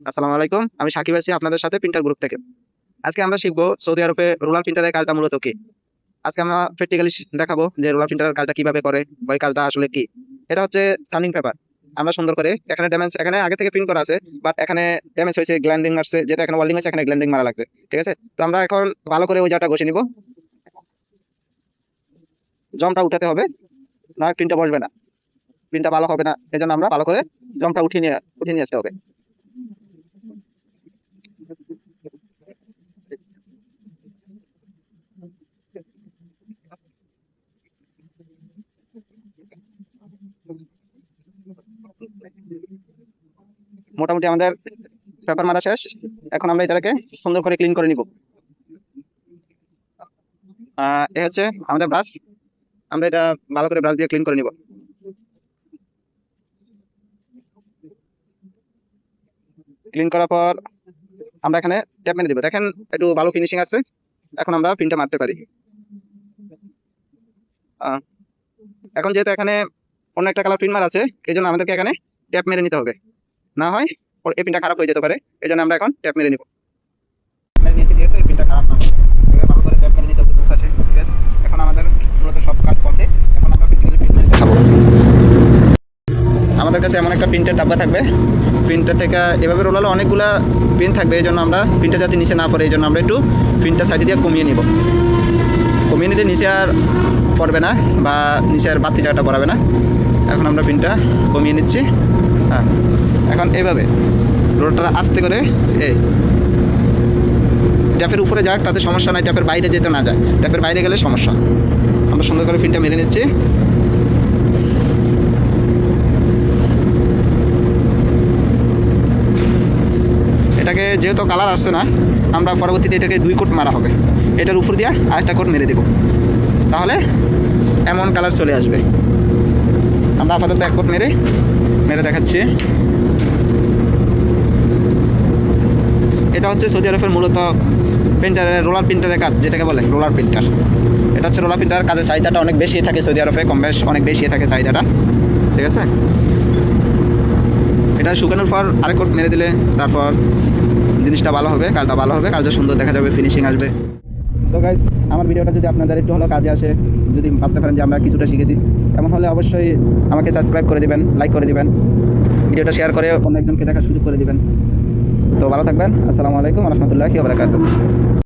আসসালামু আলাইকুম, আমি সাকিব আছি আপনাদের সাথে প্রিন্টার গ্রুপ থেকে। আজকে আমরা শিখবো সৌদি আরবে রোলার প্রিন্টারের কাজটা মূলত কি। আজকে আমরা প্র্যাকটিক্যালি দেখাবো যে রোলার প্রিন্টারের কাজটা কিভাবে করে বা এই কাজটা আসলে কি। এটা হচ্ছে স্টান্ডিং পেপার। আমরা সুন্দর করে এখানে ড্যামেজ, এখানে আগে থেকে প্রিন্ট করা আছে, বাট এখানে ড্যামেজ হয়েছে, গ্ল্যান্ডিং আসছে, যেটা এখানে ওয়েল্ডিং আছে, এখানে গ্ল্যান্ডিং মারা লাগছে। ঠিক আছে, তো আমরা এখন ভালো করে ওই জায়গাটা ঘষে নিব, জমটা উঠাতে হবে, না প্রিন্টটা বসবে না, প্রিন্টটা ভালো হবে না। এই জন্য আমরা ভালো করে জমটা উঠিয়ে নিয়ে আসতে হবে। মোটামুটি আমাদের পেপার মারা শেষ। এখন আমরা এটাকে সুন্দর করে ক্লিন করে নিব। এ হচ্ছে আমাদের ব্রাশ। আমরা এটা ভালো করে ব্রাশ দিয়ে ক্লিন করে নিব। ক্লিন করার পর আমরা এখানে ট্যাপ মেরে দিব। দেখেন একটু ভালো ফিনিশিং আছে। এখন আমরা পিনটা মারতে পারি। আহ, এখন যেহেতু এখানে অন্য একটা কালার প্রিন্ট মার আছে, এই জন্য আমাদেরকে এখানে ট্যাপ মেরে নিতে হবে, না হয় এই পিনটা খারাপ হয়ে যেতে পারে। এই জন্য আমরা এখন ট্যাপ মেরে নিব। মেরে নিয়েছি যেহেতু এই পিনটা খারাপ না হয়, এবার ভালো করে ট্যাপ মেরে নিতে হবে দুপাশে। ঠিক আছে, এখন আমাদের মূলত সব কাজ কমপ্লিট। এখন আমরা প্র্যাকটিক্যালি প্রিন্ট মেরে দেখাবো। আমাদের কাছে এমন একটা প্রিন্টের ডাব্বা থাকবে। প্রিন্টার থেকে এভাবে রোলালে অনেকগুলা পিন থাকবে, এই জন্য আমরা প্রিন্টটা যাতে নিচে না পড়ে, এই জন্য আমরা একটু প্রিন্টটা সাইডে দিয়ে কমিয়ে নিব। কমিয়ে নিলে নিচে আর পড়বে না বা নিচে আর বাড়তি জায়গাটা পড়াবে না। এখন আমরা প্রিন্টটা কমিয়ে নিচ্ছি। হ্যাঁ, এখন এইভাবে রোলটা আস্তে করে এই ট্যাপের উপরে যাক, তাতে সমস্যা নাই, ট্যাপের বাইরে যেতে না যায়, ট্যাপের বাইরে গেলে সমস্যা। আমরা সুন্দর করে প্রিন্টটা মেরে নিচ্ছি। এটাকে যেহেতু কালার আসছে না, আমরা পরবর্তীতে এটাকে 2 কোট মারা হবে। এটার উপর দিয়ে আরেকটা কোট মেরে দেব, তাহলে এমন কালার চলে আসবে। আমরা আপাতত 1 কোট মেরে দেখাচ্ছি। এটা হচ্ছে সৌদি আরবের মূলত প্রিন্টারের, রোলার প্রিন্টারের কাজ, যেটাকে বলে রোলার প্রিন্টার। এটা হচ্ছে রোলার প্রিন্টার কাজের চাহিদাটা অনেক বেশি থাকে সৌদি আরবে, কম বেশ অনেক বেশি থাকে চাহিদাটা। ঠিক আছে, এটা শুকানোর পর আরেক কোট মেরে দিলে তারপর জিনিসটা ভালো হবে, কাজটা ভালো হবে, কাজটা সুন্দর দেখা যাবে, ফিনিশিং আসবে। সো গাইস, আমার ভিডিওটা যদি আপনাদের একটু হলেও কাজে আসে, যদি ভাবতে পারেন যে আমরা কিছুটা শিখেছি, এমন হলে অবশ্যই আমাকে সাবস্ক্রাইব করে দিবেন, লাইক করে দিবেন, ভিডিওটা শেয়ার করে অন্য একজনকে দেখার সুযোগ করে দিবেন। তো ভালো থাকবেন। আসসালামু আলাইকুম ওয়া রাহমাতুল্লাহি ওয়া বারাকাতুহু।